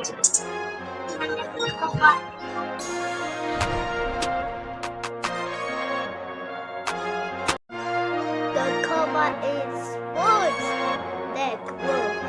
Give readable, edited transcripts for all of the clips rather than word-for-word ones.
The Cover is Sports Network.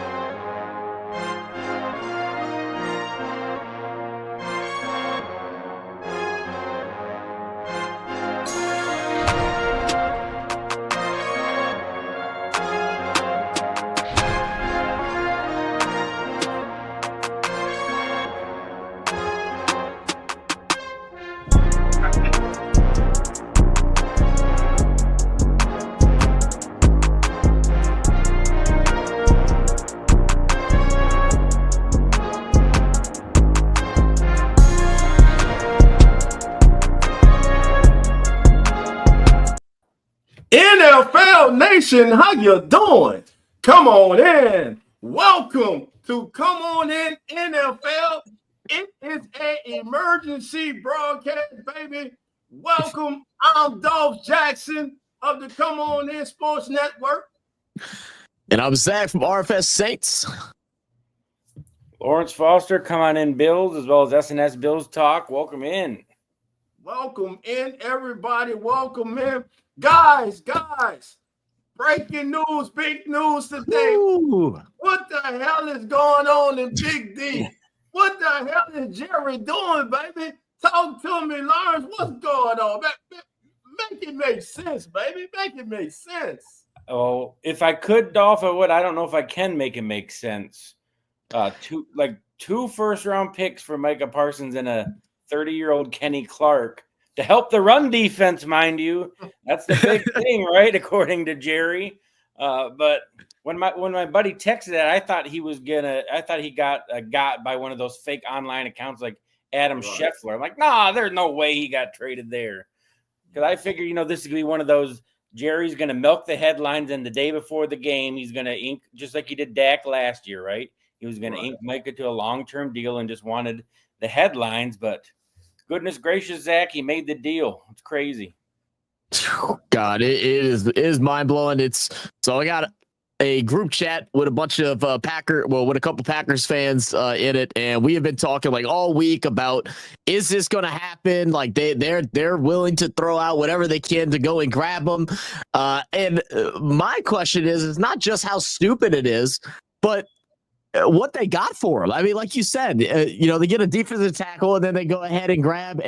NFL Nation, how you doing? Come on in. Welcome to Come On In NFL. It is an emergency broadcast, baby. Welcome. I'm Dolph Jackson of the Come On In Sports Network. And I'm Zach from RFS Saints. Lawrence Foster, Come On In Bills, as well as SNS Bills Talk. Welcome in. Welcome in, everybody. Welcome in. Guys, breaking news, big news today. Ooh. What the hell is going on in Big D? What the hell is Jerry doing, baby? Talk to me, Lawrence. What's going on? Make it make sense, baby. Make it make sense. Oh, if I could, Dolph, I would. I don't know if I can make it make sense. Two first-round picks for Micah Parsons and a 30-year-old Kenny Clark to help the run defense, mind you. That's the big thing, right? According to Jerry. But when my buddy texted that, I thought he got by one of those fake online accounts like Adam Scheffler. I'm like, nah, there's no way he got traded there. Because I figure, this is gonna be one of those. Jerry's gonna milk the headlines, and the day before the game, he's gonna ink just like he did Dak last year, right? He was gonna ink Micah to a long-term deal and just wanted the headlines, but goodness gracious, Zach, he made the deal. It's crazy. God, it is mind blowing. So I got a group chat with a bunch of with a couple Packers fans in it, and we have been talking like all week about, is this going to happen? Like they're willing to throw out whatever they can to go and grab them. And my question is not just how stupid it is, but what they got for him. I mean, like you said, they get a defensive tackle and then they go ahead and grab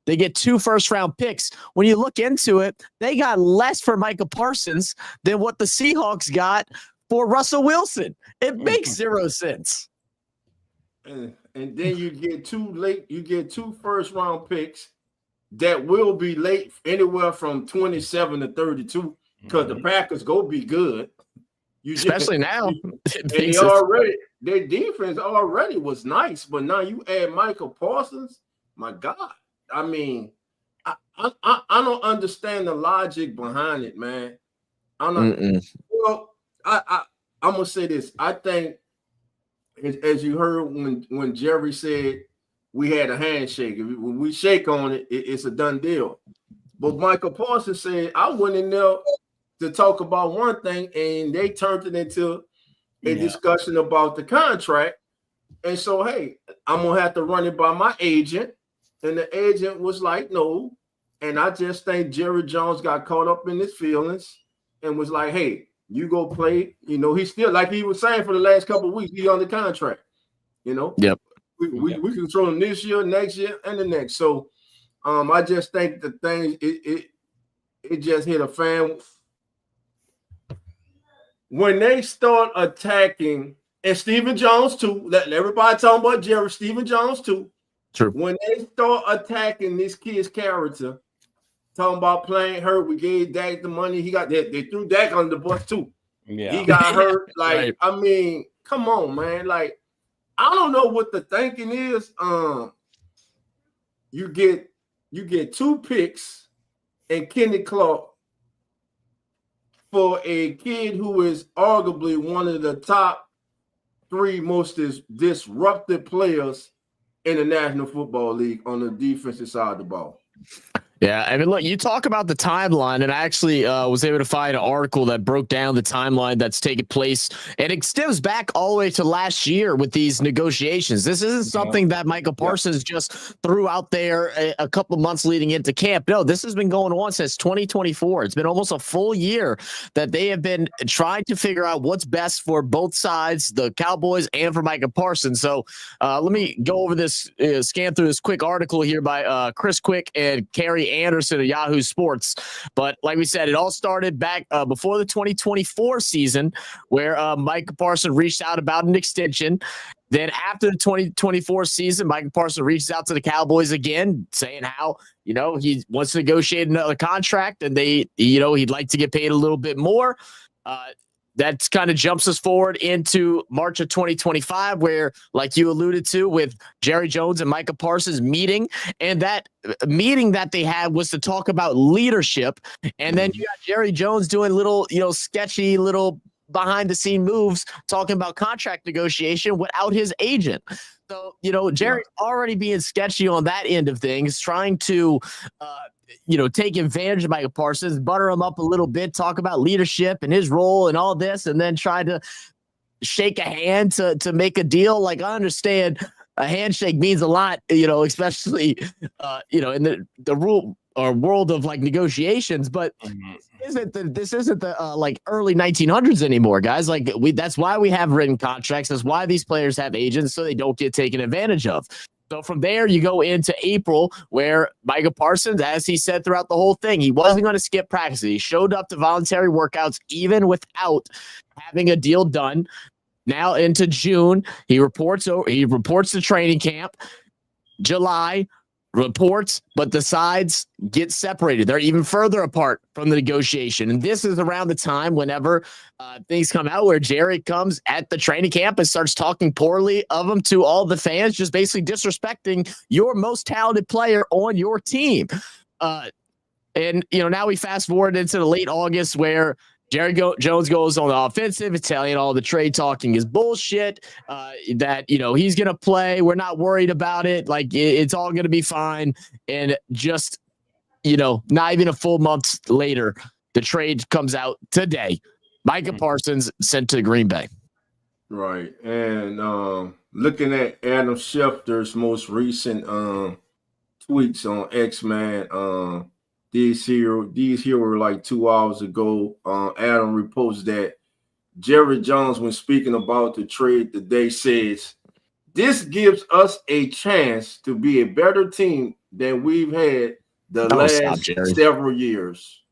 they get 2 first-round picks. When you look into it, they got less for Micah Parsons than what the Seahawks got for Russell Wilson. It makes zero sense. And then you get 2 first-round picks that will be late, anywhere from 27 to 32, because the Packers go be good. Especially now. And their defense already was nice, but now you add Micah Parsons, my God. I mean, I don't understand the logic behind it, man. I'm gonna say this. I think, as you heard when Jerry said we had a handshake. When we shake on it, it's a done deal. But Michael Parsons said, I went in there to talk about one thing, and they turned it into a discussion about the contract. And so, hey, I'm gonna have to run it by my agent. And the agent was like, no. And I just think Jerry Jones got caught up in his feelings and was like, hey, you go play. He's still, like he was saying for the last couple of weeks, he's on the contract. Yep. We control him this year, next year, and the next. So I just think the thing, it just hit a fan. When they start attacking, and Stephen Jones too, let everybody talking about Jerry, Stephen Jones too. True. When they start attacking this kid's character, talking about playing hurt, we gave Dak the money. They threw Dak on the bus too. Yeah. He got hurt. Like, right. I mean, come on, man. Like, I don't know what the thinking is. You get 2 picks and Kenny Clark for a kid who is arguably one of the top 3 most disruptive players in the National Football League on the defensive side of the ball. Yeah, I mean, look, you talk about the timeline, and I actually was able to find an article that broke down the timeline that's taken place, and it stems back all the way to last year with these negotiations. This isn't something that Micah Parsons just threw out there a couple of months leading into camp. No, this has been going on since 2024. It's been almost a full year that they have been trying to figure out what's best for both sides, the Cowboys and for Micah Parsons. So let me go over this, scan through this quick article here by Chris Quick and Carrie Anderson of Yahoo Sports. But like we said, it all started back before the 2024 season, where Micah Parsons reached out about an extension. Then after the 2024 season, Micah Parsons reaches out to the Cowboys again, saying how, he wants to negotiate another contract, and he'd like to get paid a little bit more. That kind of jumps us forward into March of 2025, where, like you alluded to, with Jerry Jones and Micah Parsons meeting, and that meeting that they had was to talk about leadership. And then you got Jerry Jones doing little, sketchy little behind the scene moves, talking about contract negotiation without his agent. So, Jerry's already being sketchy on that end of things, trying to, take advantage of Micah Parsons, butter him up a little bit, talk about leadership and his role and all this, and then try to shake a hand to make a deal. Like, I understand a handshake means a lot, especially, in the rule or world of like negotiations, but this isn't the like early 1900s anymore, guys. Like, that's why we have written contracts. That's why these players have agents, so they don't get taken advantage of. So from there, you go into April, where Micah Parsons, as he said throughout the whole thing, he wasn't going to skip practice. He showed up to voluntary workouts even without having a deal done. Now into June, he reports to training camp. July, reports, but the sides get separated. They're even further apart from the negotiation. And this is around the time whenever things come out where Jerry comes at the training camp and starts talking poorly of him to all the fans, just basically disrespecting your most talented player on your team. And now we fast forward into the late August, where Jerry Jones goes on the offensive, telling all the trade talking is bullshit, that, he's going to play. We're not worried about it. Like, it's all going to be fine. And just, not even a full month later, the trade comes out today. Micah Parsons sent to Green Bay. Right. And looking at Adam Schefter's most recent tweets on X-Man, these here were like 2 hours ago. Adam reports that Jerry Jones, when speaking about the trade today, says, "This gives us a chance to be a better team than we've had the last several years."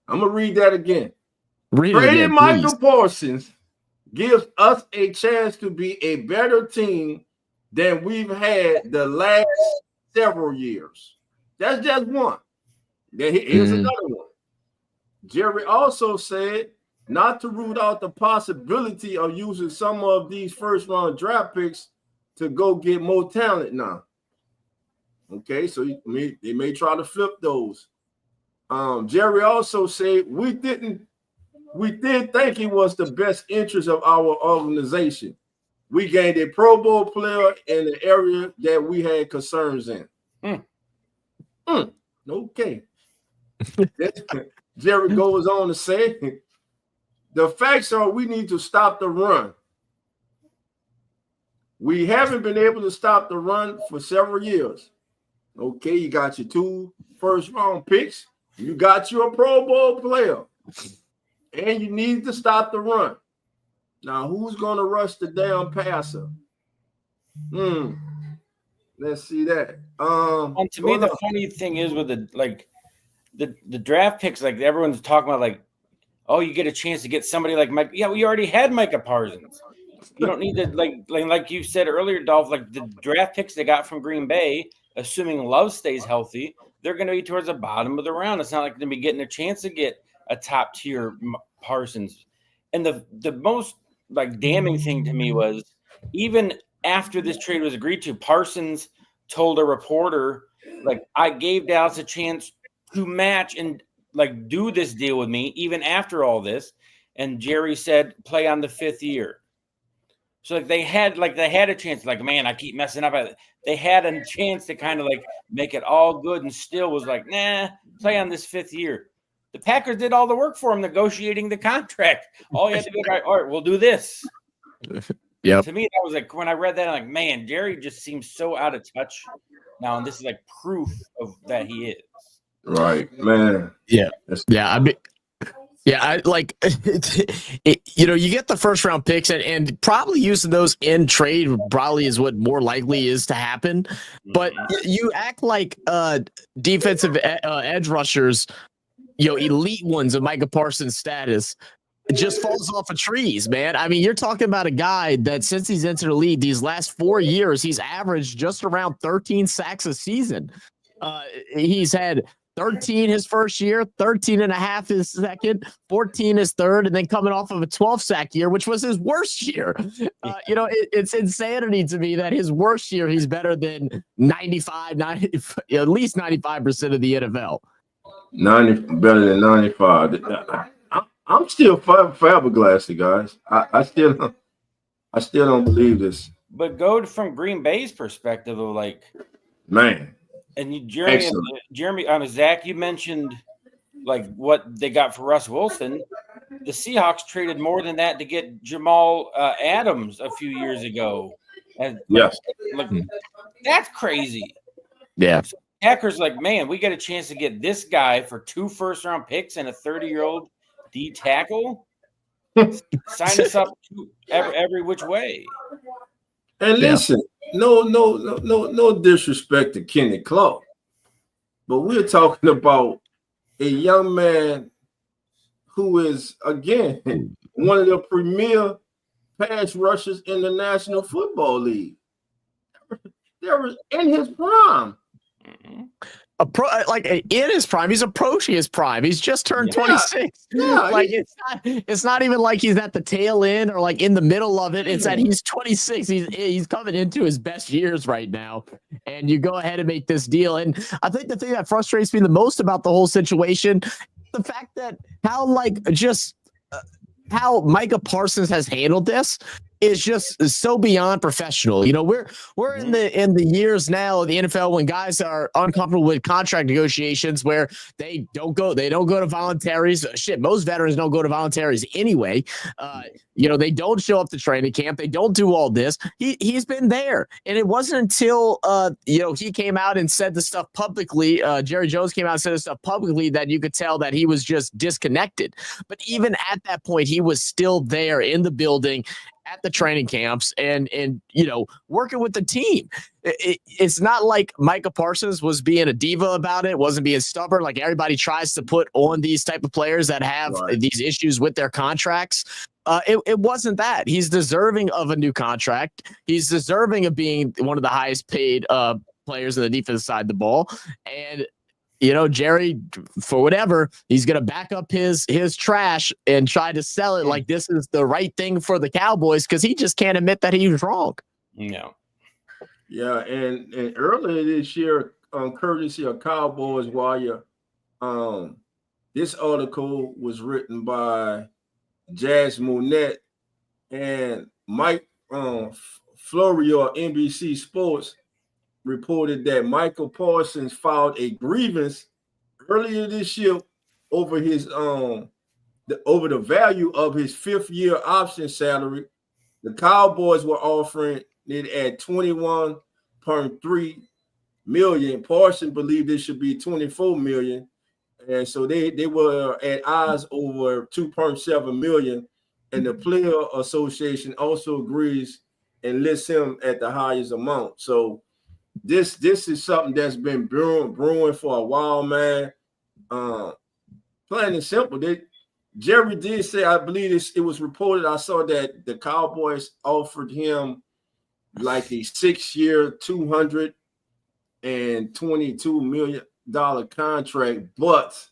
I'm going to read that again. Trading Micah Parsons gives us a chance to be a better team than we've had the last several years. That's just one. Then here's another one. Jerry also said not to rule out the possibility of using some of these first-round draft picks to go get more talent now. Okay, so they may try to flip those. Jerry also said we did think it was the best interest of our organization. We gained a Pro Bowl player in the area that we had concerns in. Okay. Jerry goes on to say, the facts are we need to stop the run. We haven't been able to stop the run for several years. Okay, you got your 2 first-round picks. You got your Pro Bowl player. And you need to stop the run. Now, who's going to rush the damn passer? Let's see that. And to me, the funny thing is with the draft picks, like everyone's talking about, like, oh, you get a chance to get somebody like Mike. Yeah, we already had Micah Parsons. You don't need to like you said earlier, Dolph. Like the draft picks they got from Green Bay, assuming Love stays healthy, they're going to be towards the bottom of the round. It's not like they're going to be getting a chance to get a top tier Parsons. And the most like damning thing to me was even after this trade was agreed to, Parsons told a reporter, like, I gave Dallas a chance to match and like do this deal with me even after all this. And Jerry said, play on the 5th year. So like they had a chance. Like, man, I keep messing up. They had a chance to kind of like make it all good, and still was like, nah, play on this 5th year. The Packers did all the work for him, negotiating the contract. All you had to be like, all right, we'll do this. Yep. To me, that was like when I read that, I'm like, man, Jerry just seems so out of touch now, and this is like proof of that he is. Right, man. Yeah. I mean, yeah, I like you know, you get the first round picks and probably using those in trade probably is what more likely is to happen. But you act like defensive edge rushers, you know, elite ones of Micah Parsons' status. It just falls off of trees, man. I mean, you're talking about a guy that since he's entered the league these last 4 years, he's averaged just around 13 sacks a season. He's had 13 his first year, 13 and a half his second, 14 his third, and then coming off of a 12 sack year, which was his worst year. You know, it's insanity to me that his worst year, he's better than 90, at least 95% of the NFL. 90 better than 95. I'm still flabbergasted, guys. I still don't believe this. But go from Green Bay's perspective of like, man. And Jeremy, Zach, you mentioned like what they got for Russ Wilson. The Seahawks traded more than that to get Jamal Adams a few years ago. And yes, that's crazy. Yeah. So Packers like, man, we got a chance to get this guy for 2 first-round picks and a 30-year-old D tackle. Sign us up every which way. And listen, no disrespect to Kenny Clark, but we're talking about a young man who is, again, one of the premier pass rushers in the National Football League. There was in his prime. Mm-hmm. Like in his prime, he's approaching his prime. He's just turned 26. Yeah, like it's not even like he's at the tail end or like in the middle of it. It's that he's 26. He's coming into his best years right now, and you go ahead and make this deal. And I think the thing that frustrates me the most about the whole situation, the fact that how Micah Parsons has handled this is just so beyond professional. You know, we're in the years now of the NFL when guys are uncomfortable with contract negotiations where they don't go to voluntaries. Shit, most veterans don't go to voluntaries anyway. You know, they don't show up to training camp. They don't do all this. He's been there, and it wasn't until you know, he came out and said the stuff publicly. Jerry Jones came out and said the stuff publicly that you could tell that he was just disconnected. But even at that point, he was still there in the building at the training camps and you know, working with the team. It's not like Micah Parsons was being a diva about it, wasn't being stubborn like everybody tries to put on these type of players that have these issues with their contracts. It wasn't that. He's deserving of a new contract. He's deserving of being one of the highest paid players in the defensive side of the ball. And you know, Jerry, for whatever, he's going to back up his trash and try to sell it like this is the right thing for the Cowboys because he just can't admit that he was wrong. No. Yeah, and earlier this year, courtesy of Cowboys Wire, this article was written by Jazz Monette and Mike Florio of NBC Sports reported that Michael Parsons filed a grievance earlier this year over his over the value of his 5th-year option salary. The Cowboys were offering it at $21.3 million. Parsons believed it should be $24 million, and so they were at odds over $2.7 million. And the Player Association also agrees and lists him at the highest amount. So this is something that's been brewing for a while, man. Plain and simple. Jerry did say, I believe it was reported, I saw that the Cowboys offered him like a 6-year, $222 million contract, but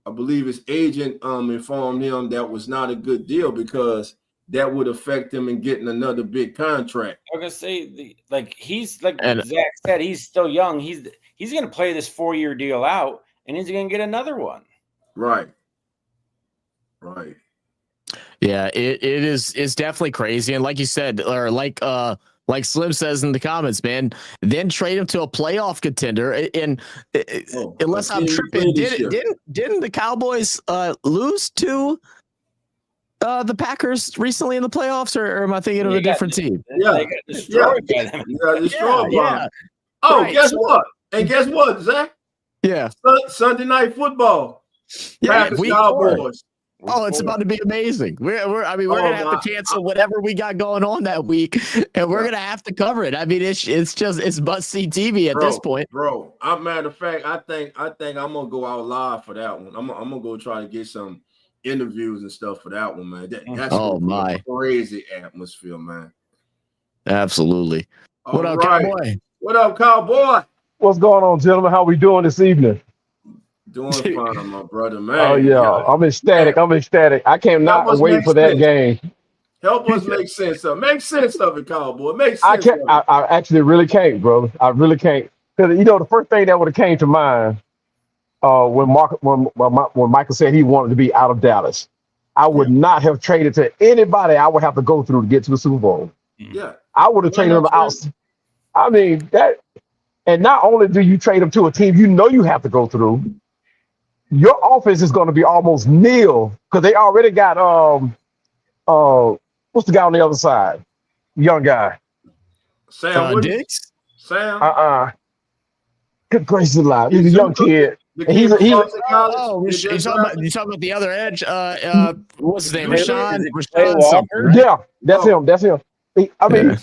I believe his agent informed him that was not a good deal because that would affect him in getting another big contract. I'm gonna say, he's like Zach said, he's still young. He's gonna play this 4-year deal out, and he's gonna get another one. Right. Yeah, it's definitely crazy. And like you said, or like Slim says in the comments, man, then trade him to a playoff contender. And unless I'm tripping, didn't the Cowboys lose to the Packers recently in the playoffs, or am I thinking of a different team? Yeah, they got destroyed by them. Yeah. Oh, right. Guess what? And guess what, Zach? Yeah. Sunday Night Football. Yeah, Packers Cowboys. Oh, it's about to be amazing. We're gonna have to cancel whatever we got going on that week, and we're gonna have to cover it. I mean, it's must see TV at this point, bro. Matter of fact, I think I'm gonna go out live for that one. I'm gonna go try to get some interviews and stuff for that one, man. That's a crazy atmosphere, man. Absolutely. What up, Cowboy? What up, Cowboy? What's going on, gentlemen? How we doing this evening? Doing fine, my brother, man. Oh yeah, I'm ecstatic. I cannot wait for that game. Help us make sense of it. Make sense of it, Cowboy. Make sense of it. I actually really can't, brother. I really can't. Because the first thing that would have came to mind when Michael said he wanted to be out of Dallas, I would not have traded to anybody I would have to go through to get to the Super Bowl. Yeah. I would have traded him out. I mean, that, and not only do you trade him to a team you have to go through, your offense is going to be almost nil because they already got what's the guy on the other side? Young guy. Sam Diggs? Sam? Good gracious alive. He's a young kid. You talking about the other edge? What's his name? Rashawn Walker? Yeah, that's him. That's him. I mean,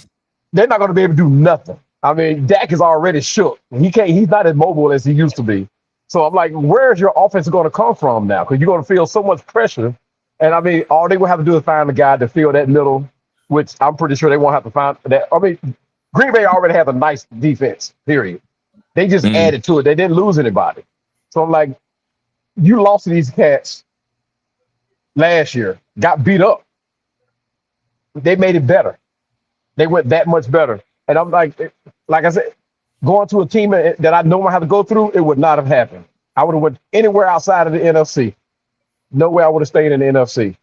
they're not going to be able to do nothing. I mean, Dak is already shook. He's not as mobile as he used to be. So I'm like, where's your offense going to come from now? Because you're going to feel so much pressure. And I mean, all they will have to do is find a guy to fill that middle, which I'm pretty sure they won't have to find that. I mean, Green Bay already has a nice defense, period. They just added to it. They didn't lose anybody. So I'm like, you lost to these cats last year, got beat up. They made it better. They went that much better. And I'm like I said, going to a team that I know I have to go through, it would not have happened. I would have went anywhere outside of the NFC. No way I would have stayed in the NFC.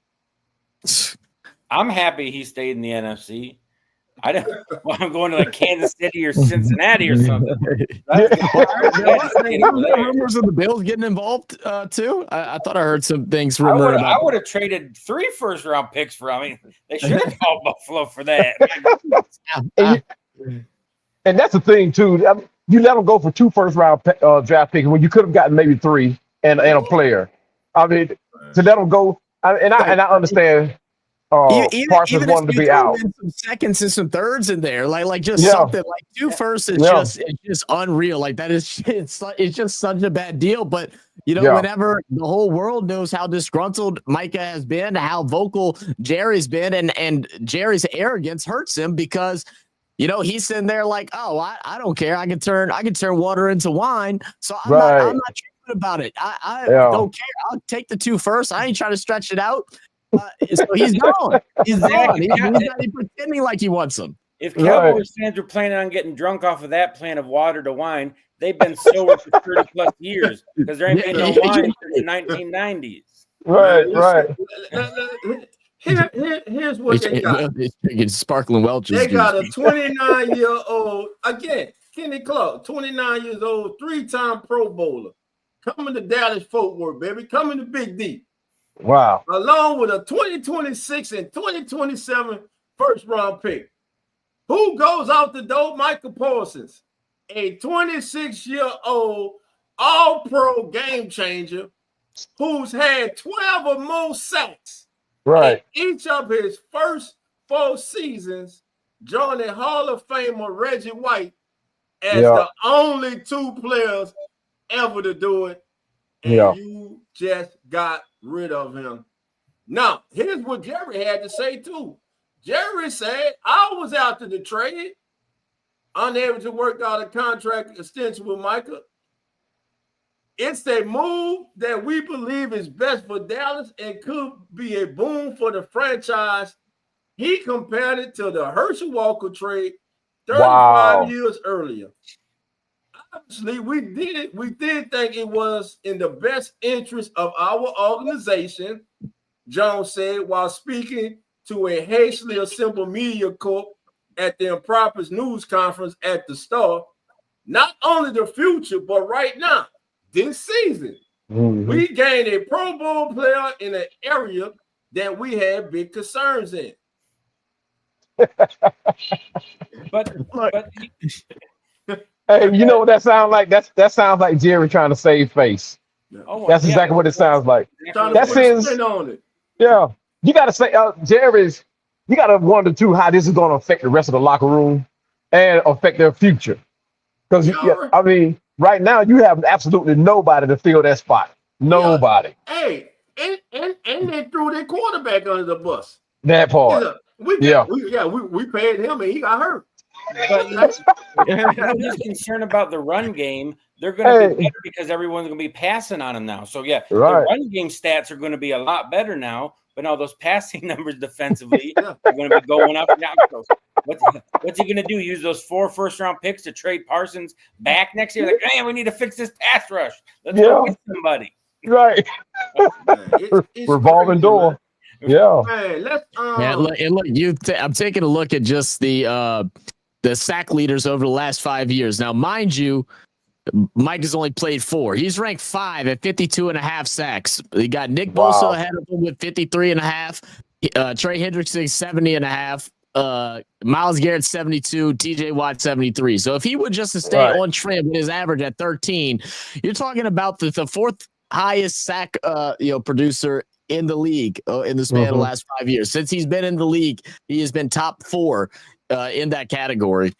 I'm happy he stayed in the NFC. I'm going to like Kansas City or Cincinnati or something. Rumors of the Bills getting involved too. I thought I heard some things. I would have traded 3 first-round picks for. I mean, they should have called Buffalo for that. And that's the thing too. I mean, you let them go for 2 first-round draft picks when you could have gotten maybe 3 and a player. I mean, to let them go, and I understand. Parsons wanted to be out. Some seconds and some thirds in there, like something like 2 firsts is just unreal. Like that is it's just such a bad deal. But whenever the whole world knows how disgruntled Micah has been, how vocal Jerry's been, and Jerry's arrogance hurts him because he's sitting there like, oh, I don't care. I can turn water into wine. So I'm not tripping about it. I don't care. I'll take the 2 firsts. I ain't trying to stretch it out. So he's gone. He's gone. He's not pretending like he wants them. If Cowboys fans were planning on getting drunk off of that plan of water to wine, they've been sober for 30+ years because there ain't been no wine since the 1990s. Right. Here's what they got. It's sparkling Welch's. They got a 29-year-old, again, Kenny Clark, 29 years old, 3-time Pro Bowler, coming to Dallas Fort Worth, baby, coming to Big D. Wow. Along with a 2026 and 2027 first-round pick. Who goes out the door? Micah Parsons, a 26-year-old all-pro game changer who's had 12 or more sacks. Right. In each of his first 4 seasons, joining Hall of Famer Reggie White as the only 2 players ever to do it. And you just got rid of him. Now, here's what Jerry had to say too. Jerry said, I was after the trade, unable to work out a contract extension with Micah. It's a move that we believe is best for Dallas and could be a boon for the franchise. He compared it to the Herschel Walker trade 35 years earlier. Obviously, we did think it was in the best interest of our organization Jones said while speaking to a hastily assembled media corps at the improper news conference at the Star. Not only the future, but right now, this season, we gained a Pro Bowl player in an area that we had big concerns in. But hey, you know what that sounds like? That sounds like Jerry trying to save face. That's exactly what it sounds like. That says on it. Yeah, you got to say, Jerry's. You got to wonder too how this is going to affect the rest of the locker room and affect their future. Because I mean, right now you have absolutely nobody to fill that spot. Nobody. Hey, and they threw their quarterback under the bus. That part. We paid him and he got hurt. But I'm just concerned about the run game. They're going to be better because everyone's going to be passing on them now. So the run game stats are going to be a lot better now. But now those passing numbers defensively are going to be going up and down. So what's he going to do? Use those 4 first-round picks to trade Parsons back next year? Like, man, we need to fix this pass rush. Let's go get somebody. Right. It's revolving crazy, door. Man. Yeah. Man, let's look. I'm taking a look at just the sack leaders over the last 5 years. Now, mind you, Mike has only played 4. He's ranked 5 at 52.5 sacks. You got Nick Bosa ahead of him with 53.5. Trey Hendrickson 70.5. Myles Garrett 72. TJ Watt 73. So if he would just stay on trend with his average at 13, you're talking about the 4th highest sack producer in the league in the span of the last 5 years. Since he's been in the league, he has been top 4 in that category.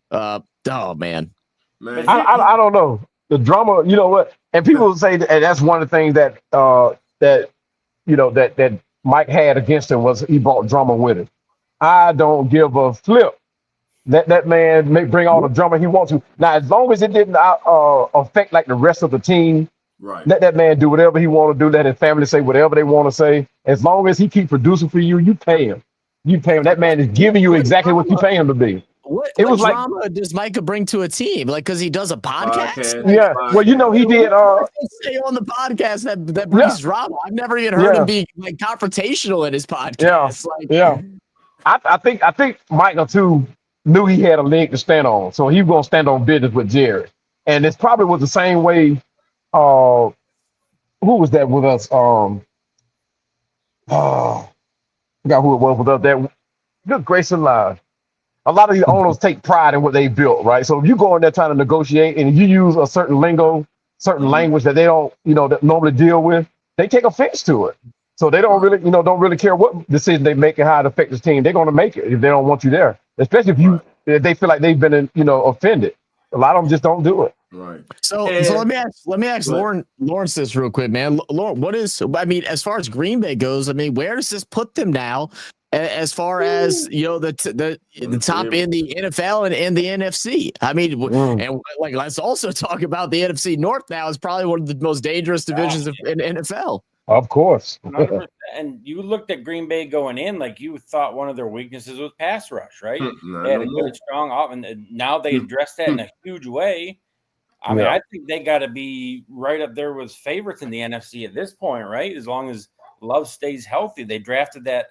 Oh man. I don't know the drama. You know what? And people say that, and that's one of the things that that Mike had against him was he brought drama with him. I don't give a flip. That man may bring all the drama he wants to. Now, as long as it didn't affect like the rest of the team, let that man do whatever he want to do. Let his family say whatever they want to say. As long as he keep producing for you, you pay him. You pay him. That man is giving you exactly what you pay him to be. What drama does Micah bring to a team? Like, because he does a podcast? Yeah. Well, you know, he did. Say on the podcast that brings drama. I've never even heard him be like confrontational in his podcast. I think Micah too knew he had a leg to stand on, so he was gonna stand on business with Jared. And it's probably was the same way. Who was that with us? I forgot who it was with us. That good grace alive. A lot of these owners take pride in what they built, right? So if you go in there trying to negotiate and you use a certain lingo, certain language that they don't, that normally deal with, they take offense to it. So they don't really care what decision they make and how it affects the team. They're going to make it if they don't want you there, especially if they feel like they've been, offended. A lot of them just don't do it. Right. So let me ask Lawrence this real quick, man. Lawrence, as far as Green Bay goes, where does this put them now? As far as the top in the NFL and in the NFC, and let's also talk about the NFC North now is probably one of the most dangerous divisions in NFL. Of course. And you looked at Green Bay going in, like you thought one of their weaknesses was pass rush, right? They had a good, strong off, and now they addressed that in a huge way. I think they got to be right up there with favorites in the NFC at this point, right? As long as Love stays healthy, they drafted that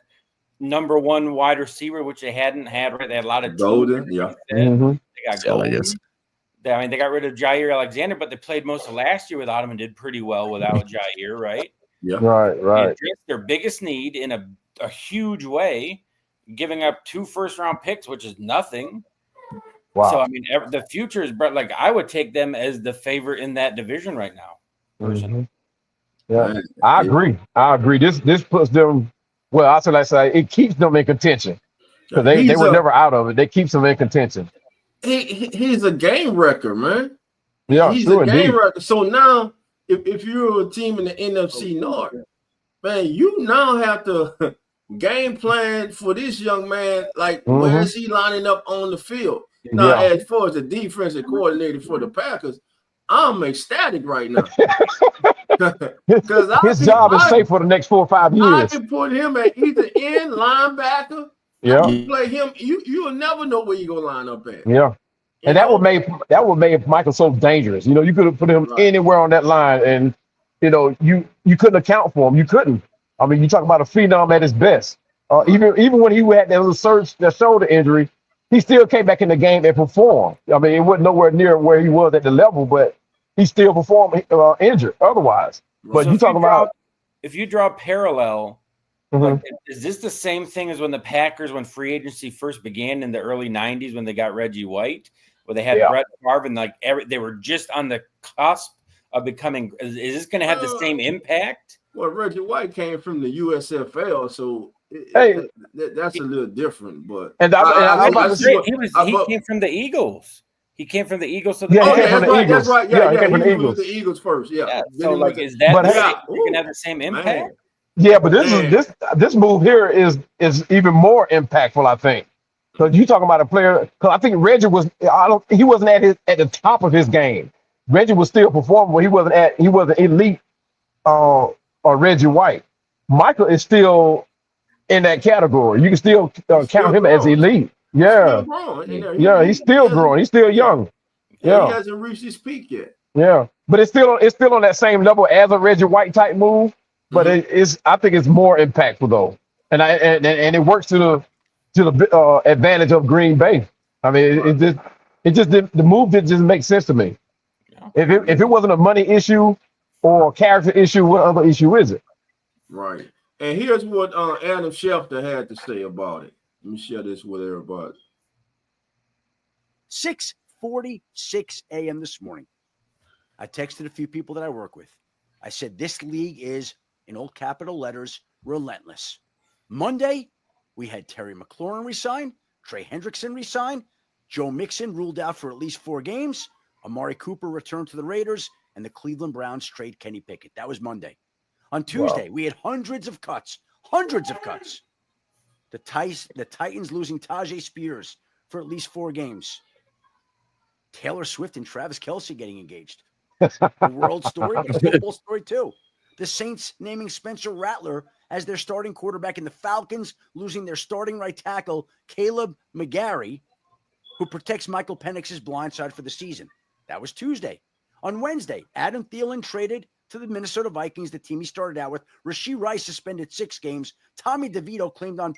number 1 wide receiver, which they hadn't had. Right, they had a lot of Golden. They got Golden. They got rid of Jair Alexander, but they played most of last year without him and did pretty well without Jair, right? Yeah, right. They addressed their biggest need in a huge way, giving up 2 first-round picks, which is nothing. Wow. So the future is, but I would take them as the favorite in that division right now. Personally. Yeah, I agree. This puts them. Well, I say it keeps them in contention because they were never out of it. They keeps them in contention. He's a game wrecker, man. Yeah, he's a game wrecker. So now, if you're a team in the NFC North, man, you now have to game plan for this young man. Like, where is he lining up on the field? Now, as far as the defensive coordinator for the Packers, I'm ecstatic right now. Because his job is safe for the next 4 or 5 years. I can put him at either end linebacker. Yeah, you play him. You'll never know where you gonna line up at. Yeah, and that would make Michael so dangerous. You could have put him anywhere on that line, and you couldn't account for him. You couldn't. I mean, you talk about a phenom at his best. Even when he had that little surge, that shoulder injury, he still came back in the game and performed. I mean, it wasn't nowhere near where he was at the level, but he still performed injured otherwise. But So you talking about if you draw a parallel, Mhm. like, is this the same thing as when the Packers, when free agency first began in the early '90s, when they got Reggie White, where they had Brett Favre, and like they were just on the cusp of becoming? Is this going to have the same impact? Well, Reggie White came from the USFL, so that's a little different. But And I was about to say, he came from the Eagles. He came from the Eagles. So Yeah, he came that's from the right. Eagles. That's right. Yeah, Yeah, he came from the was Eagles. with the Eagles first. Yeah. Yeah. Then So he like, went is that But going to have the same impact? Yeah, but this move here is even more impactful, I think. Because you talking about a player. Because I think Reggie he wasn't at the top of his game. Reggie was still performing, but he wasn't elite. Or Reggie White. Michael is still in that category. You can still count him as elite. Yeah, Still growing. yeah, he's still growing. He's still young. Yeah, he hasn't reached his peak yet. Yeah, but it's still on that same level as a Reggie White type move. But I think it's more impactful though, and it works to the advantage of Green Bay. I mean, the move didn't just make sense to me. If it wasn't a money issue or a character issue, what other issue is it? Right. And here's what Adam Schefter had to say about it. Let me share this with everybody. 6:46 a.m. this morning, I texted a few people that I work with. I said, this league is, in old capital letters, relentless. Monday, we had Terry McLaurin resign, Trey Hendrickson resign, Joe Mixon ruled out for at least 4 games, Amari Cooper returned to the Raiders, and the Cleveland Browns trade Kenny Pickett. That was Monday. On Tuesday, we had hundreds of cuts. The Titans losing Tajay Spears for at least 4 games. Taylor Swift and Travis Kelce getting engaged. The world story, but a football story too. The Saints naming Spencer Rattler as their starting quarterback, and the Falcons losing their starting right tackle, Caleb McGarry, who protects Michael Penix's blind side for the season. That was Tuesday. On Wednesday, Adam Thielen traded to the Minnesota Vikings, the team he started out with. Rashee Rice suspended 6 games. Tommy DeVito claimed on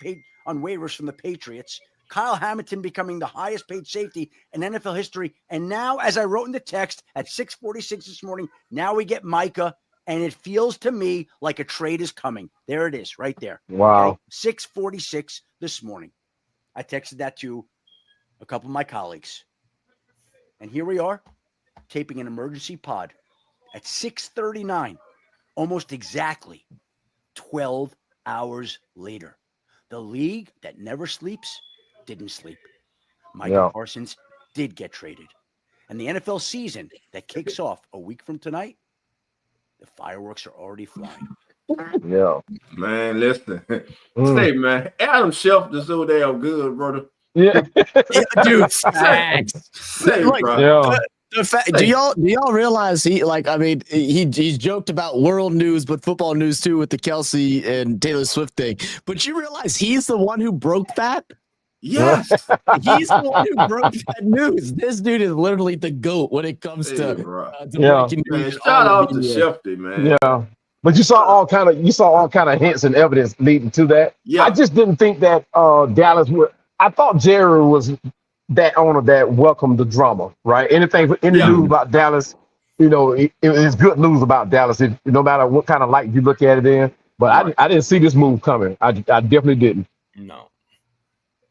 waivers from the Patriots. Kyle Hamilton becoming the highest paid safety in NFL history. And now, as I wrote in the text at 6:46 this morning, now we get Micah, and it feels to me like a trade is coming. There it is, right there. Wow. Okay? 6:46 this morning. I texted that to a couple of my colleagues. And here we are, taping an emergency pod at 6:39, almost exactly 12 hours later. The league that never sleeps didn't sleep. Micah Parsons did get traded. And the NFL season that kicks off a week from tonight, the fireworks are already flying. Yeah. Man, listen. Say, man, Adam Schefter's so damn good, brother. Yeah. Dude, Say, like, bro. do y'all realize he's joked about world news but football news too with the Kelce and Taylor Swift thing, but you realize he's the one who broke that? Yes. He's the one who broke that news. This dude is literally the GOAT when it comes to breaking news. Man, shout out to Schefter, man. Yeah. But you saw all kind of hints and evidence leading to that. Yeah. I just didn't think that Dallas would. I thought Jerry was that owner that welcomed the drama, right? Any news about Dallas, it's good news about Dallas, no matter what kind of light you look at it in. But I didn't see this move coming. I definitely didn't. No.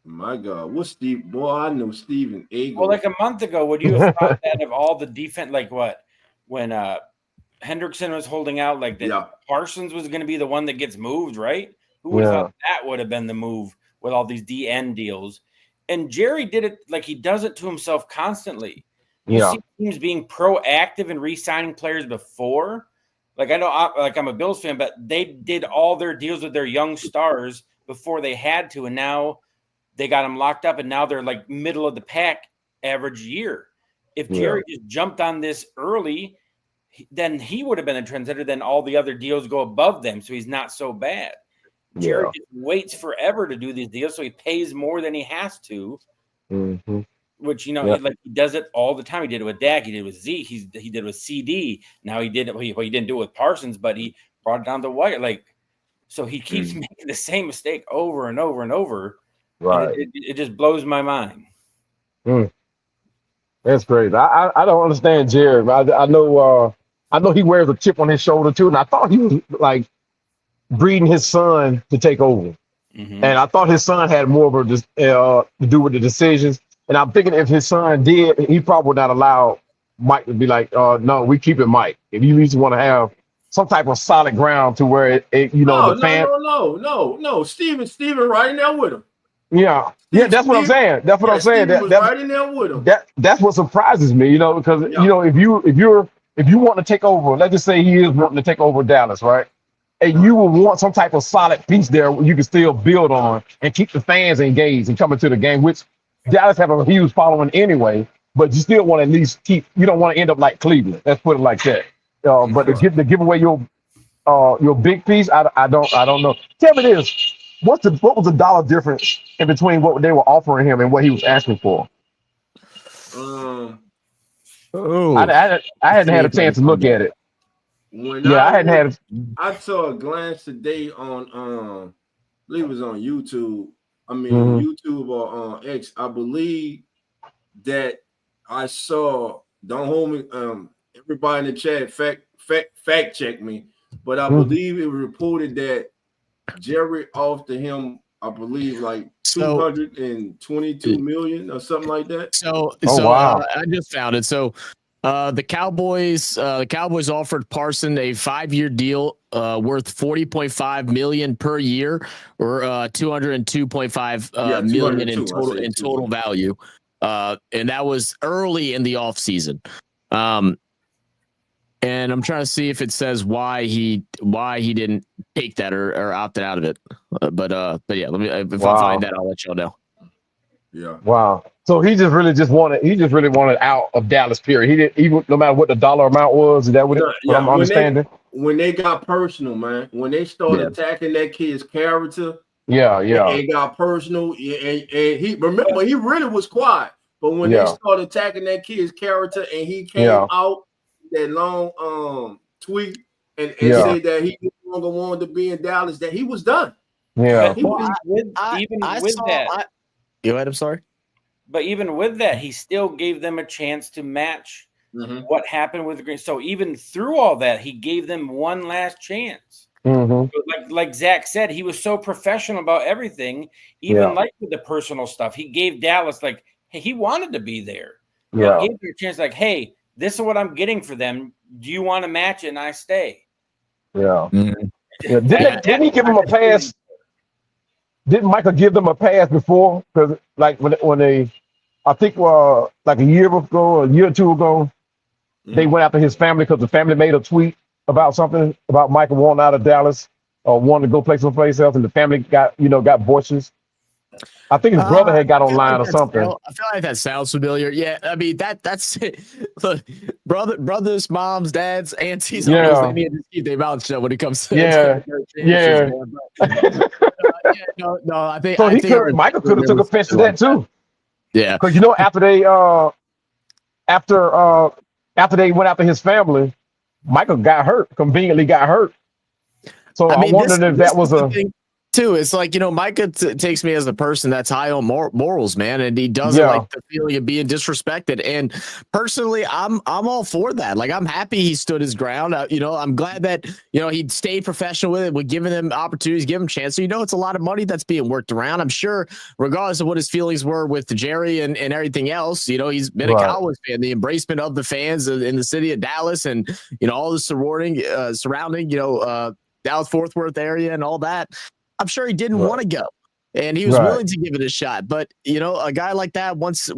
My God, what's Steve? Boy, I know Steven Eagle. Well, like a month ago, would you have thought that of all the defense, like what, when Hendrickson was holding out, like that Parsons was going to be the one that gets moved, right? Who would have thought that would have been the move with all these DN deals? And Jerry did it like he does it to himself constantly. You see teams being proactive in re-signing players before. Like I know, I'm a Bills fan, but they did all their deals with their young stars before they had to, and now they got them locked up, and now they're like middle of the pack average year. If Jerry just jumped on this early, then he would have been a trendsetter. Then all the other deals go above them, so he's not so bad. Jerry just waits forever to do these deals, so he pays more than he has to. Mm-hmm. Which he does it all the time. He did it with Dak. He did it with Zeke. He did it with CD. Now he did it. He didn't do it with Parsons, but he brought it down the wire. Like So he keeps making the same mistake over and over and over. Right. And it just blows my mind. That's crazy. I don't understand Jerry. I know he wears a chip on his shoulder too, and I thought he was like breeding his son to take over. And I thought his son had more of a to do with the decisions. And I'm thinking if his son did, he probably would not allow Mike to be like, no, we keep it Mike. If you just want to have some type of solid ground to where the fan. No. Steven right in there with him. Yeah. That's what I'm saying. That's what I'm saying. Steven was right in there with him. That's what surprises me, because if you want to take over, let's just say he is wanting to take over Dallas, right? And you will want some type of solid piece there where you can still build on and keep the fans engaged and coming to the game, which Dallas have a huge following anyway, but you still want to at least you don't want to end up like Cleveland. Let's put it like that. But to give away your big piece, I don't know. Tell me this. What was the dollar difference in between what they were offering him and what he was asking for? I hadn't had a chance to look at it. I saw a glance today on I believe it was on YouTube. YouTube or on X. I believe that I saw. Don't hold me. Everybody in the chat fact check me, but I believe it was reported that Jerry offered him, I believe, like 222 million or something like that. Wow. I just found it. So the Cowboys offered Parsons a 5-year deal worth $40.5 million per year, or $202.5 million in total value. And that was early in the offseason. And I'm trying to see if it says why he didn't take that or opted out of it. But yeah, if I find that, I'll let y'all know. Yeah. Wow. So he just really wanted out of Dallas, period. He didn't, even no matter what the dollar amount was. Is that what I'm understanding? When they got personal, man, when they started attacking that kid's character, it got personal. And he really was quiet. But when they started attacking that kid's character and he came out that long tweet and said that he no longer wanted to be in Dallas, that he was done. Yeah. Go ahead, I'm sorry. But even with that, he still gave them a chance to match what happened with the Green. So even through all that, he gave them one last chance. Like Zach said, he was so professional about everything, even like with the personal stuff. He gave Dallas, like, hey, he wanted to be there. Yeah. He gave them a chance, like, hey, this is what I'm getting for them. Do you want to match it and I stay? Yeah. Didn't he give him a pass? Didn't Micah give them a pass before? Because like when they, I think like a year or two ago, they went after his family because the family made a tweet about something about Micah wanting out of Dallas or wanting to go play someplace else, and the family got voices. I think his brother had got online or something. I feel like that sounds familiar. Yeah, I mean that's look, brothers, moms, dads, aunties, uncles, they need to keep their mouths shut when it comes to I think so. Michael could have took offense to that too. Yeah, because after they went after his family, Michael conveniently got hurt. So I wondered if that was a thing too. It's like, Micah takes me as a person that's high on morals, man, and he doesn't like the feeling of being disrespected. And personally, I'm all for that. Like, I'm happy he stood his ground. I'm glad that he stayed professional with it. We're giving them opportunities, give him chance. So it's a lot of money that's being worked around. I'm sure, regardless of what his feelings were with Jerry and everything else, he's been a Cowboys fan. The embracement of the fans in the city of Dallas and all the surrounding Dallas Fort Worth area and all that. I'm sure he didn't want to go, and he was willing to give it a shot. But a guy like that, once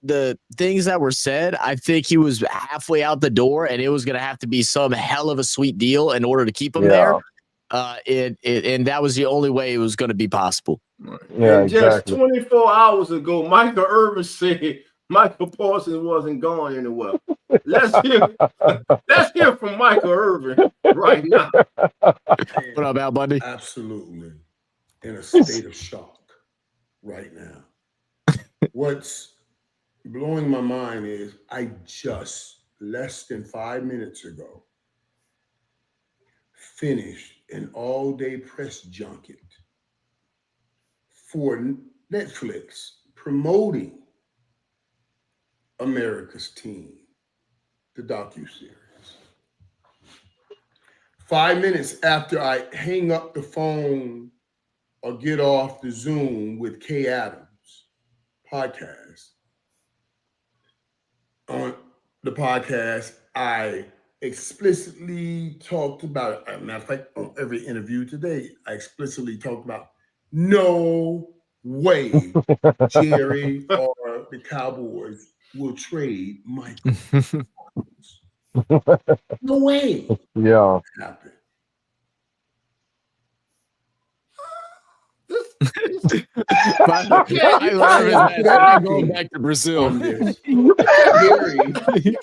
the things that were said, I think he was halfway out the door, and it was going to have to be some hell of a sweet deal in order to keep him there. And that was the only way it was going to be possible. Yeah, and just 24 hours ago, Michael Irvin said Michael Parsons wasn't going anywhere. Let's hear from Michael Irvin right now. What up, Al Bundy? Absolutely in a state of shock right now. What's blowing my mind is I just less than 5 minutes ago finished an all-day press junket for Netflix promoting America's Team, the docuseries. 5 minutes after I hang up the phone or get off the Zoom with Kay Adams podcast, on the podcast, I explicitly talked about, as a matter of fact, on every interview today, I explicitly talked about no way Jerry or the Cowboys will trade Michael. No way. Yeah. Happen. I love it, man. Going back to Brazil. Jerry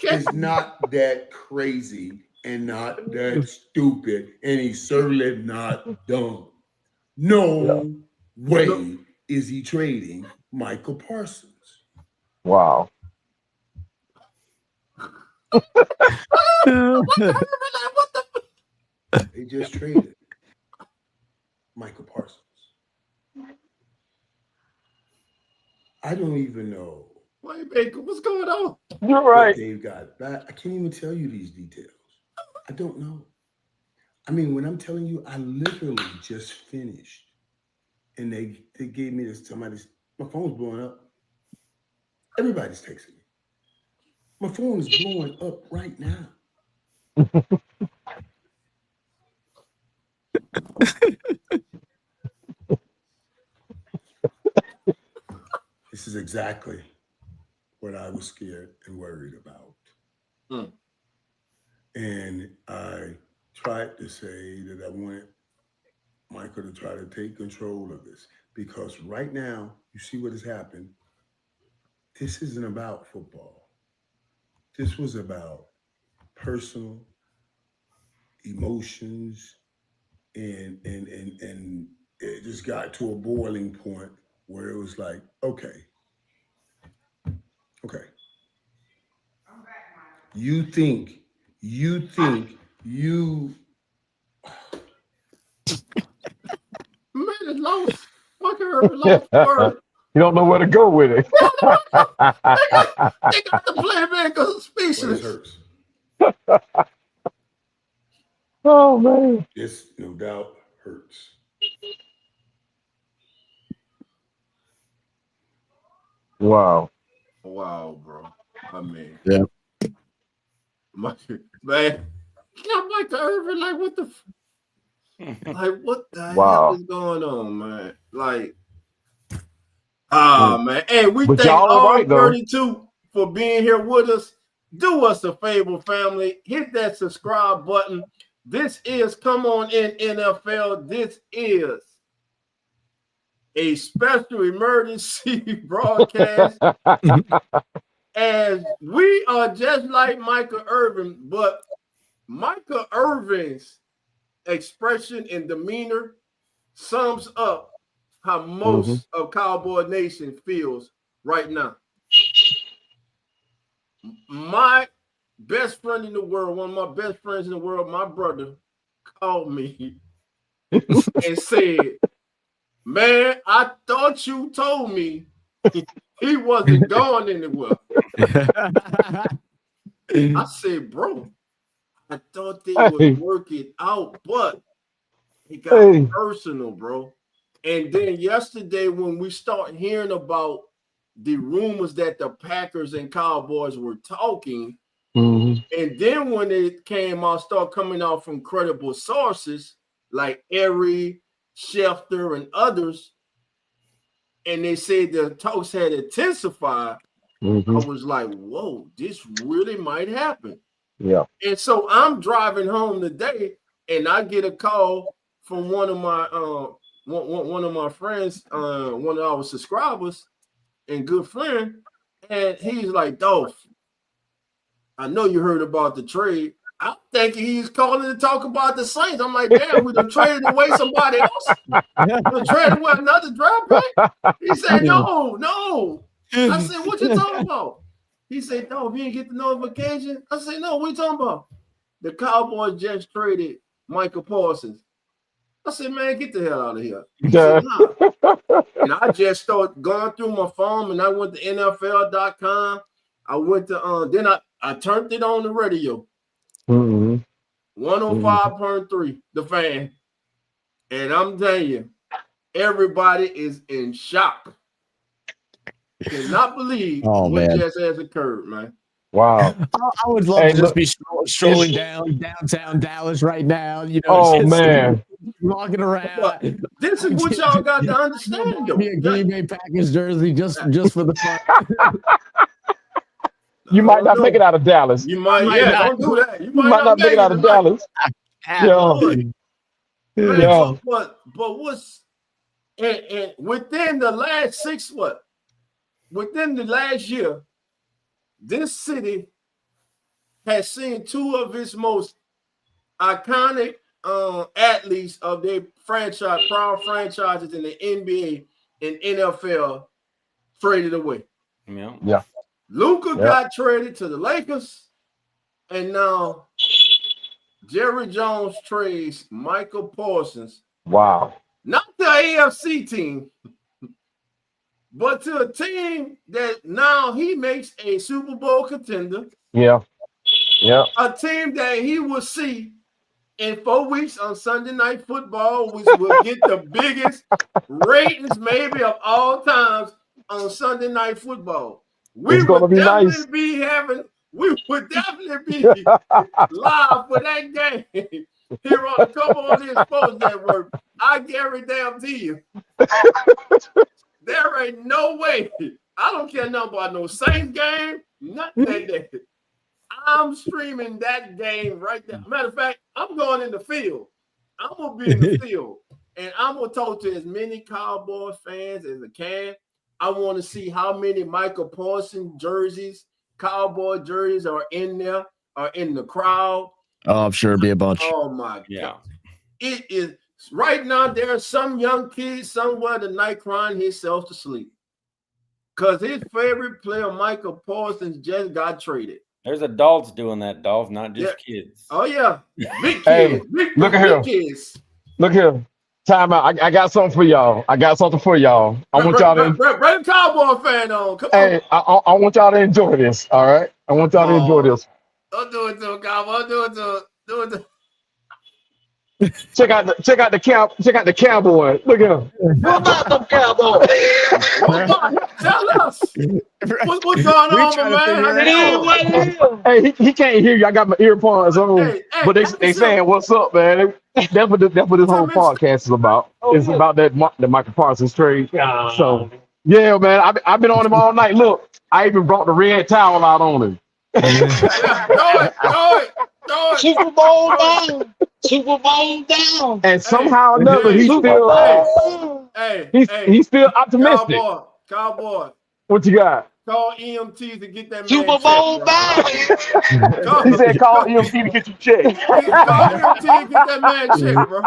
is not that crazy and not that stupid, and he's certainly not dumb. No way is he trading Michael Parsons. Wow. They just traded Michael Parsons. I don't even know Wait, Baker, what's going on? You're what right. they've got back. I can't even tell you these details. I don't know. I mean, when I'm telling you, I literally just finished, and they gave me this. My phone's blowing up. Everybody's texting me. My phone is blowing up right now. This is exactly what I was scared and worried about. And I tried to say that I wanted Micah to try to take control of this, because right now, you see what has happened. This isn't about football. This was about personal emotions, and it just got to a boiling point where it was like, okay. You think you Man, it's lost. Fucker, lost word. You don't know where to go with it. They got the play, man, because it's but it speechless. hurts. Oh man. This no doubt hurts. Wow. Wow, bro. I mean, Yeah. Man, got Micah Irvin, like, what the like, what the Wow. hell is going on, man? Like, man. Hey, we But thank y'all all are right, though. 32 for being here with us. Do us a favor, family. Hit that subscribe button. This is Come On In NFL. This is a special emergency broadcast. And we are just like Micah Irvin, but Micah Irvin's expression and demeanor sums up how most of Cowboy Nation feels right now. My best friend in the world, one of my best friends in the world, my brother, called me and said, man, I thought you told me he wasn't going anywhere. I said, bro, I thought they would work it out, but it got personal, bro. And then yesterday, when we start hearing about the rumors that the Packers and Cowboys were talking, and then when it came out, start coming out from credible sources like Erie, Schefter, and others, and they said the talks had intensified, I was like, whoa, this really might happen. Yeah. And so I'm driving home today, and I get a call from one of my friends, one of our subscribers and good friend, and he's like, Dolph, I know you heard about the trade. I'm thinking he's calling to talk about the Saints. I'm like, damn, we done traded away somebody else. We traded away another draft pick. He said, no. I said, what you talking about? He said, no, if you didn't get the notification. I said, no, what you talking about? The Cowboys just traded Micah Parsons. I said, man, get the hell out of here. He Yeah. said, nah. And I just started going through my phone, and I went to NFL.com. I went to then I turned it on the radio. Mm-hmm. 105.3, the Fan. And I'm telling you, everybody is in shock. Cannot believe what just has occurred, man. Wow. I would love to just be strolling down downtown Dallas right now. You know, Oh, just man. walking around. But this is what y'all got to understand, though. Be a Green Bay Packers jersey just for the fun. You might not make it out of Dallas. You might, don't do that. You might not make it out of Dallas. Yeah. But what's and within the last within the last year, this city has seen two of its most iconic athletes of their franchise, proud franchises in the NBA and NFL traded away. Yeah. Luka got traded to the Lakers, and now Jerry Jones trades Micah Parsons. Wow. Not the AFC team, but to a team that now he makes a Super Bowl contender. Yeah. Yeah. A team that he will see in 4 weeks on Sunday Night Football, which will get the biggest ratings maybe of all times on Sunday Night Football. We would definitely be live for that game here on the Come On In Sports Network. I guarantee you, there ain't no way. I don't care nothing about no Saints game, nothing like that. I'm streaming that game right there. Matter of fact, I'm going in the field. I'm going to be in the field, and I'm going to talk to as many Cowboy fans as I can. I want to see how many Micah Parsons jerseys, Cowboy jerseys are in there, are in the crowd. Oh, I'm sure it'll be a bunch. Oh, my God. It is. Right now, there are some young kids somewhere tonight crying himself to sleep because his favorite player, Micah Parsons, just got traded. There's adults doing that, Dolph, not just kids. Oh, yeah. Big kids. Hey, look at here. Kids. Look here. Time out. I got something for y'all. I want y'all to bring Cowboy fan on. Come on. I want y'all to enjoy this. All right. I want y'all to enjoy this. Don't do it to him, Cowboy. Do it to him. Check out the cowboy. Look at him. What about the cowboy? Tell us what's going on, man. Hey, he can't hear you. I got my earphones on, but they saying what's up, man. That's what this whole podcast is about. It's about the Micah Parsons trade. So yeah, man, I've been on him all night. Look, I even brought the red towel out on him. Go it. Super Bowl down. Super Bowl down. And somehow or another, he's still optimistic. Cowboy. What you got? Call EMT to get that man Super Bowl down. He said call EMT to get you checked. Call EMT to get that man checked, bro.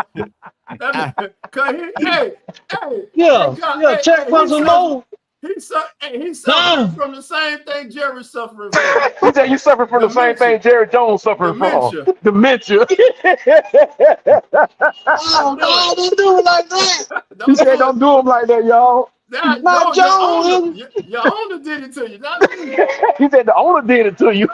Yeah, check for some more. He's suffering from the same thing Jerry's suffering from. He said you suffer from the same thing Jerry Jones suffering from. Dementia. Oh, no, don't do it like that. He said don't do him like that, y'all. Not Jones. Your owner did it to you, not me. He said the owner did it to you.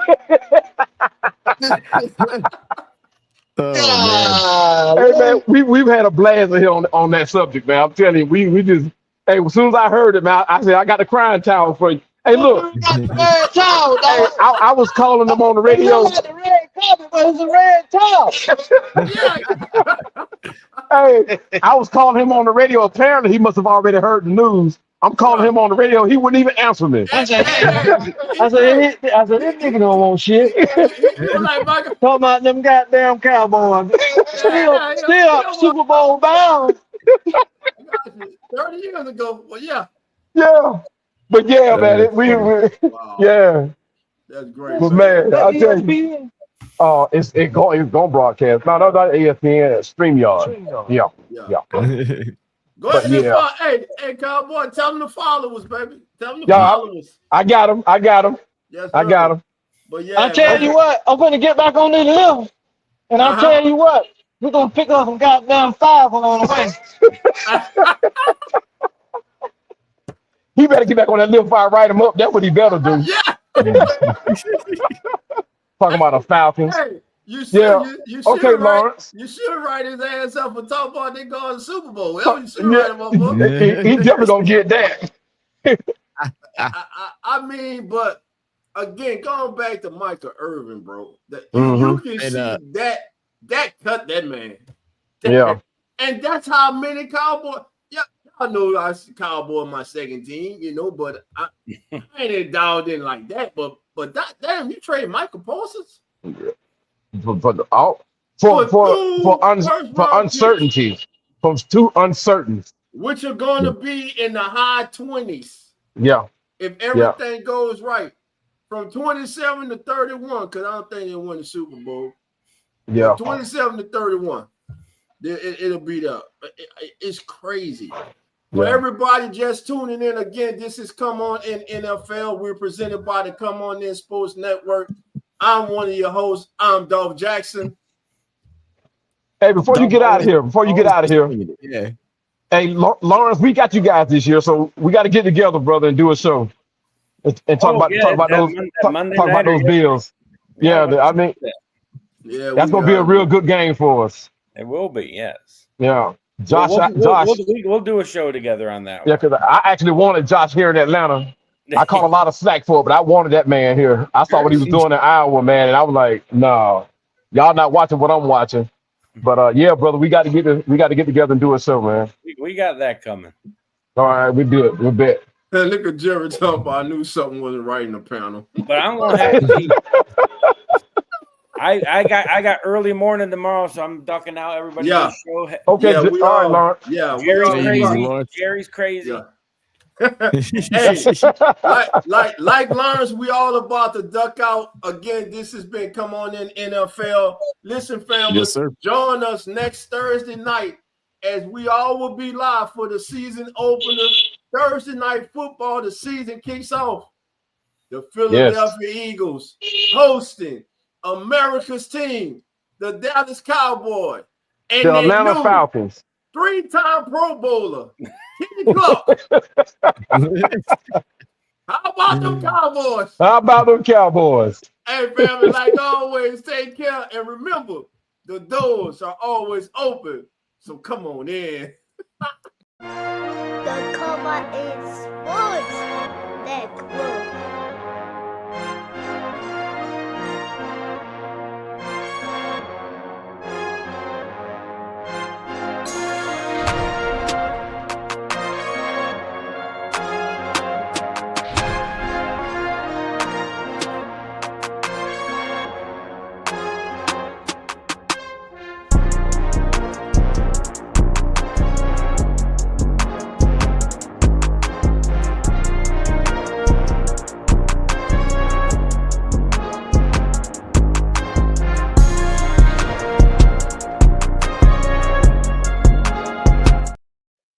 Oh, man. Hey, man, we've had a blast here on that subject, man. I'm telling you, we just. Hey, as soon as I heard it, man, I said, I got the crying towel for you. Hey, look. You got the red towel, dog. Hey, I was calling them on the radio. You got the red carpet, but it's a red towel. Hey, I was calling him on the radio. Apparently, he must have already heard the news. I'm calling him on the radio. He wouldn't even answer me. I said, this nigga don't want shit. Talking about them goddamn Cowboys. Still Super Bowl bound. 30 years ago. Well, yeah. Yeah. But yeah, man. Wow. Yeah. That's great. But man, I'll tell you. It's going broadcast. No, not ESPN, StreamYard. Yeah. Go ahead. Hey, Cowboy, tell them to follow us, baby. Tell them to follow us. I got him. Yes, I got him. But yeah, I tell you what, I'm gonna get back on this hill. And I'll tell you what, We're gonna pick up some goddamn five on the way. He better get back on that little fire, write him up. That's what he better do. Yeah. Talking about the Falcons. Hey, you should. Yeah. You should Okay, write. Lawrence. You should write his ass up and talk about they going to the Super Bowl. Well, you should write him up. For. He definitely gonna get that. I mean, but again, going back to Micah Irvin, bro, that Mm-hmm. you can see that cut that man. Yeah. And that's how many Cowboys. Yeah, I know I see Cowboy in my second team, you know, but I ain't dialed in like that. But that damn, you trade Michael Parsons For uncertainty, from too uncertain. which are going to be in the high 20s. Yeah. If everything goes right, from 27 to 31, because I don't think they'll win the Super Bowl. Yeah. 27 to 31. It'll be there. It's crazy. For Yeah. everybody just tuning in again, this is Come On In NFL. We're presented by the Come On In Sports Network. I'm one of your hosts. I'm Dolph Jackson. Hey, before you get out of here, Yeah. hey, Lawrence, we got you guys this year, so we got to get together, brother, and do a show and talk about those Bills. Yeah, I mean, that's gonna be a real good game for us. It will be, yes. Yeah, Josh. We'll do a show together on that. Yeah, because I actually wanted Josh here in Atlanta. I caught a lot of slack for it, but I wanted that man here. I saw what he was doing in Iowa, man, and I was like, no, y'all not watching what I'm watching. But yeah, brother, we got to get together and do a show, man. We got that coming. All right, we do it. We'll bet. Hey, look at Jerry talking about. I knew something wasn't right in the panel. But I'm gonna have to. I got early morning tomorrow, so I'm ducking out everybody. Yeah. Show. Okay, Yeah, all right, Lawrence. Yeah, Jerry's we crazy. are. Jerry's crazy. Yeah. Hey, like Lawrence, we all about to duck out again. This has been Come On In NFL. Listen, family, Yes, sir. join us next Thursday night as we all will be live for the season opener. Thursday night football, the season kicks off. The Philadelphia Eagles hosting America's team, the Dallas Cowboys, and The Atlanta Falcons. 3-time Pro Bowler, Kenny Clark. How about them Cowboys? How about them Cowboys? Hey, family, like always, take care. And remember, the doors are always open. So come on in. The Come On In Sports Network.